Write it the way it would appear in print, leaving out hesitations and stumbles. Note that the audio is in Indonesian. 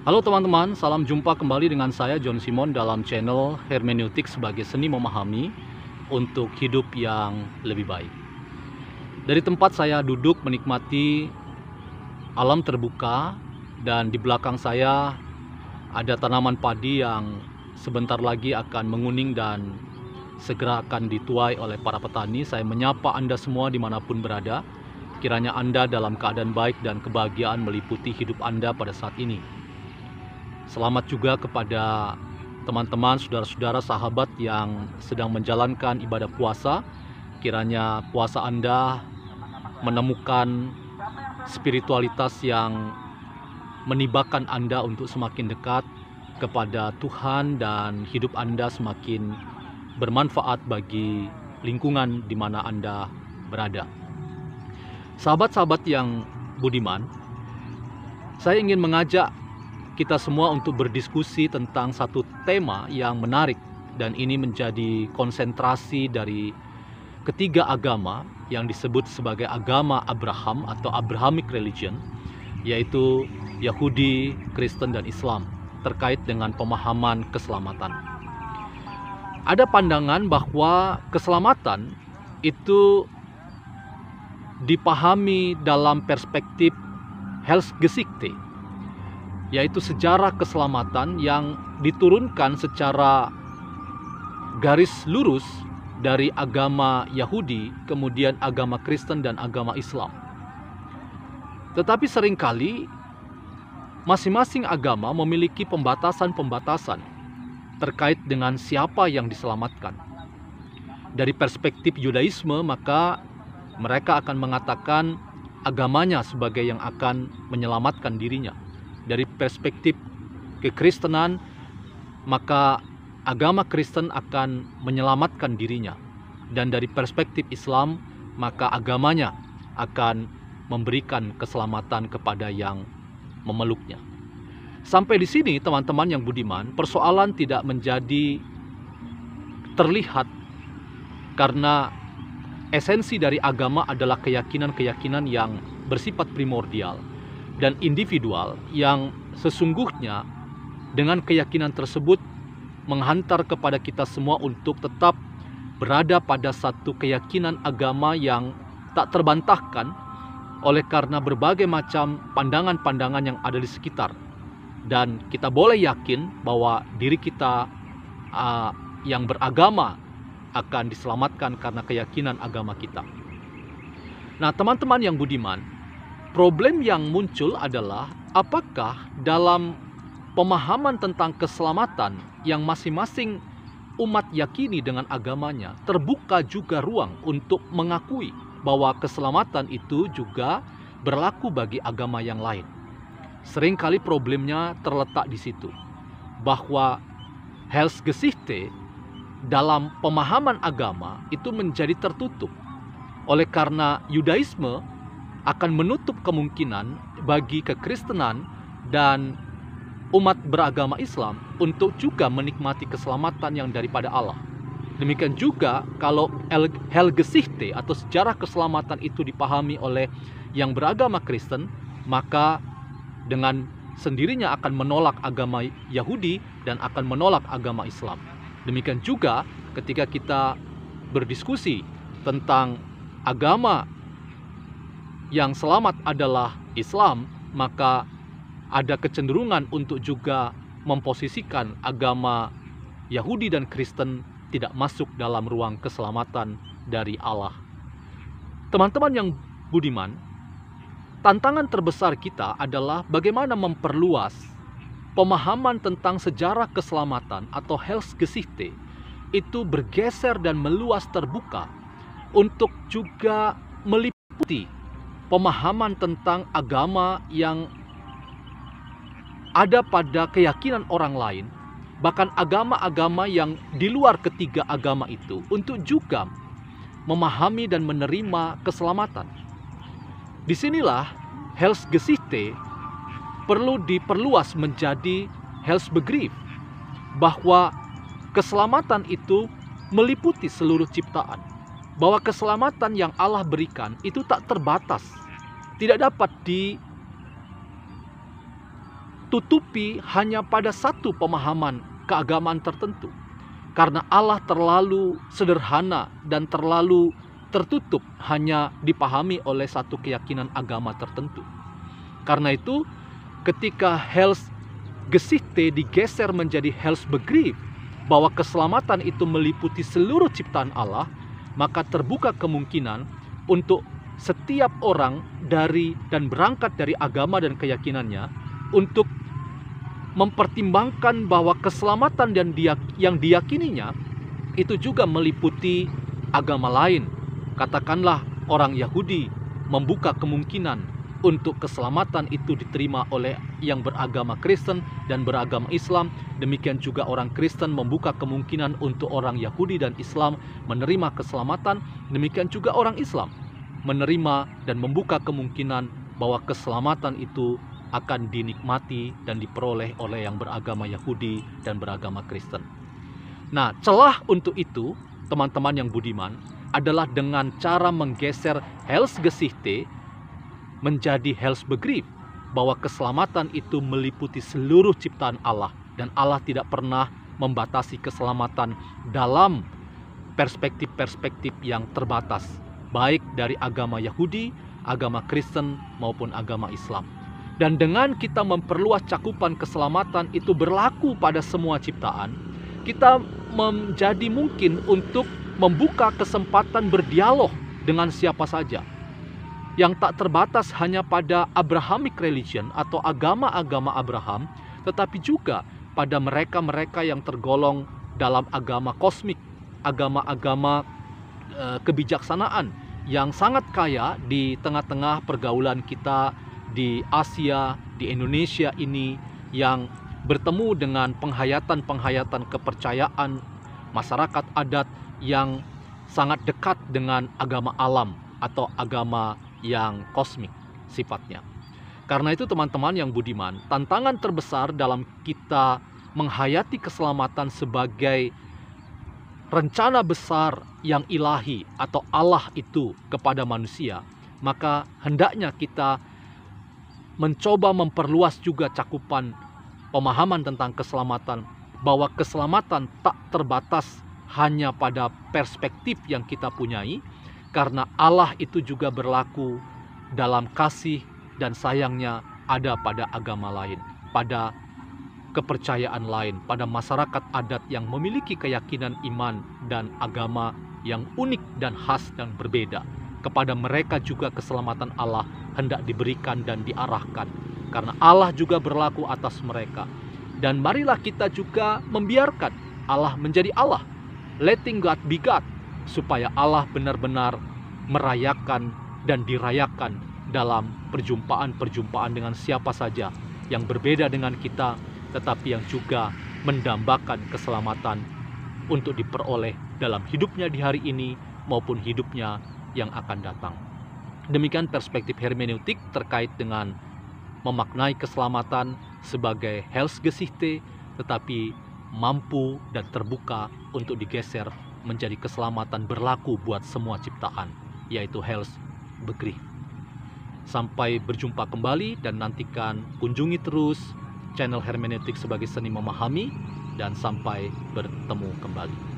Halo teman-teman, salam jumpa kembali dengan saya John Simon dalam channel Hermeneutik sebagai seni memahami untuk hidup yang lebih baik. Dari tempat saya duduk menikmati alam terbuka dan di belakang saya ada tanaman padi yang sebentar lagi akan menguning dan segera akan dituai oleh para petani. Saya menyapa Anda semua dimanapun berada. Kiranya Anda dalam keadaan baik dan kebahagiaan meliputi hidup Anda pada saat ini. Selamat juga kepada teman-teman, saudara-saudara, sahabat yang sedang menjalankan ibadah puasa. Kiranya puasa Anda menemukan spiritualitas yang menibakan Anda untuk semakin dekat kepada Tuhan dan hidup Anda semakin bermanfaat bagi lingkungan di mana Anda berada. Sahabat-sahabat yang budiman, saya ingin mengajak kita semua untuk berdiskusi tentang satu tema yang menarik, dan ini menjadi konsentrasi dari ketiga agama yang disebut sebagai agama Abraham atau Abrahamic religion, yaitu Yahudi, Kristen, dan Islam, terkait dengan pemahaman keselamatan. Ada pandangan bahwa keselamatan itu dipahami dalam perspektif Heilsgeschichte, yaitu sejarah keselamatan yang diturunkan secara garis lurus dari agama Yahudi, kemudian agama Kristen dan agama Islam. Tetapi seringkali masing-masing agama memiliki pembatasan-pembatasan terkait dengan siapa yang diselamatkan. Dari perspektif Yudaisme, maka mereka akan mengatakan agamanya sebagai yang akan menyelamatkan dirinya. Dari perspektif kekristenan, maka agama Kristen akan menyelamatkan dirinya. Dan dari perspektif Islam, maka agamanya akan memberikan keselamatan kepada yang memeluknya. Sampai di sini teman-teman yang budiman, persoalan tidak menjadi terlihat karena esensi dari agama adalah keyakinan-keyakinan yang bersifat primordial dan individual yang sesungguhnya dengan keyakinan tersebut menghantar kepada kita semua untuk tetap berada pada satu keyakinan agama yang tak terbantahkan oleh karena berbagai macam pandangan-pandangan yang ada di sekitar. Dan kita boleh yakin bahwa diri kita yang beragama akan diselamatkan karena keyakinan agama kita. Nah, teman-teman yang budiman, problem yang muncul adalah apakah dalam pemahaman tentang keselamatan yang masing-masing umat yakini dengan agamanya terbuka juga ruang untuk mengakui bahwa keselamatan itu juga berlaku bagi agama yang lain. Seringkali problemnya terletak di situ, bahwa Heilsgeschichte dalam pemahaman agama itu menjadi tertutup. Oleh karena Yudaisme akan menutup kemungkinan bagi kekristenan dan umat beragama Islam untuk juga menikmati keselamatan yang daripada Allah. Demikian juga kalau Heilsgeschichte atau sejarah keselamatan itu dipahami oleh yang beragama Kristen, maka dengan sendirinya akan menolak agama Yahudi dan akan menolak agama Islam. Demikian juga ketika kita berdiskusi tentang agama yang selamat adalah Islam, maka ada kecenderungan untuk juga memposisikan agama Yahudi dan Kristen tidak masuk dalam ruang keselamatan dari Allah. Teman-teman yang budiman, tantangan terbesar kita adalah bagaimana memperluas pemahaman tentang sejarah keselamatan atau Heilsgeschichte itu bergeser dan meluas terbuka untuk juga meliputi pemahaman tentang agama yang ada pada keyakinan orang lain, bahkan agama-agama yang di luar ketiga agama itu, untuk juga memahami dan menerima keselamatan. Disinilah Heilsgeschichte perlu diperluas menjadi Heilsbegriff, bahwa keselamatan itu meliputi seluruh ciptaan, bahwa keselamatan yang Allah berikan itu tak terbatas, tidak dapat tertutupi hanya pada satu pemahaman keagamaan tertentu. Karena Allah terlalu sederhana dan terlalu tertutup hanya dipahami oleh satu keyakinan agama tertentu. Karena itu, ketika Heilsgeschichte digeser menjadi Heilsbegriff, bahwa keselamatan itu meliputi seluruh ciptaan Allah, maka terbuka kemungkinan untuk setiap orang dari dan berangkat dari agama dan keyakinannya untuk mempertimbangkan bahwa keselamatan yang diyakininya itu juga meliputi agama lain. Katakanlah orang Yahudi membuka kemungkinan untuk keselamatan itu diterima oleh yang beragama Kristen dan beragama Islam. Demikian juga orang Kristen membuka kemungkinan untuk orang Yahudi dan Islam menerima keselamatan. Demikian juga orang Islam menerima dan membuka kemungkinan bahwa keselamatan itu akan dinikmati dan diperoleh oleh yang beragama Yahudi dan beragama Kristen. Nah, celah untuk itu, teman-teman yang budiman, adalah dengan cara menggeser Heilsgeschichte menjadi Heilsbegriff, bahwa keselamatan itu meliputi seluruh ciptaan Allah, dan Allah tidak pernah membatasi keselamatan dalam perspektif-perspektif yang terbatas, baik dari agama Yahudi, agama Kristen, maupun agama Islam. Dan dengan kita memperluas cakupan keselamatan itu berlaku pada semua ciptaan, kita menjadi mungkin untuk membuka kesempatan berdialog dengan siapa saja, yang tak terbatas hanya pada Abrahamic religion atau agama-agama Abraham, tetapi juga pada mereka-mereka yang tergolong dalam agama kosmik, agama-agama kebijaksanaan yang sangat kaya di tengah-tengah pergaulan kita di Asia, di Indonesia ini, yang bertemu dengan penghayatan-penghayatan kepercayaan masyarakat adat yang sangat dekat dengan agama alam atau agama yang kosmik sifatnya. Karena itu teman-teman yang budiman, tantangan terbesar dalam kita menghayati keselamatan sebagai rencana besar yang ilahi atau Allah itu kepada manusia, maka hendaknya kita mencoba memperluas juga cakupan pemahaman tentang keselamatan, bahwa keselamatan tak terbatas hanya pada perspektif yang kita punyai, karena Allah itu juga berlaku dalam kasih dan sayangnya ada pada agama lain, pada kepercayaan lain, pada masyarakat adat yang memiliki keyakinan iman dan agama yang unik dan khas dan berbeda. Kepada mereka juga keselamatan Allah hendak diberikan dan diarahkan, karena Allah juga berlaku atas mereka. Dan marilah kita juga membiarkan Allah menjadi Allah, letting God be God, supaya Allah benar-benar merayakan dan dirayakan dalam perjumpaan-perjumpaan dengan siapa saja yang berbeda dengan kita, tetapi yang juga mendambakan keselamatan untuk diperoleh dalam hidupnya di hari ini maupun hidupnya yang akan datang. Demikian perspektif hermeneutik terkait dengan memaknai keselamatan sebagai Heilsgeschichte, tetapi mampu dan terbuka untuk digeser menjadi keselamatan berlaku buat semua ciptaan, yaitu Heilsbegriff. Sampai berjumpa kembali, dan nantikan kunjungi terus channel hermeneutik sebagai seni memahami, dan sampai bertemu kembali.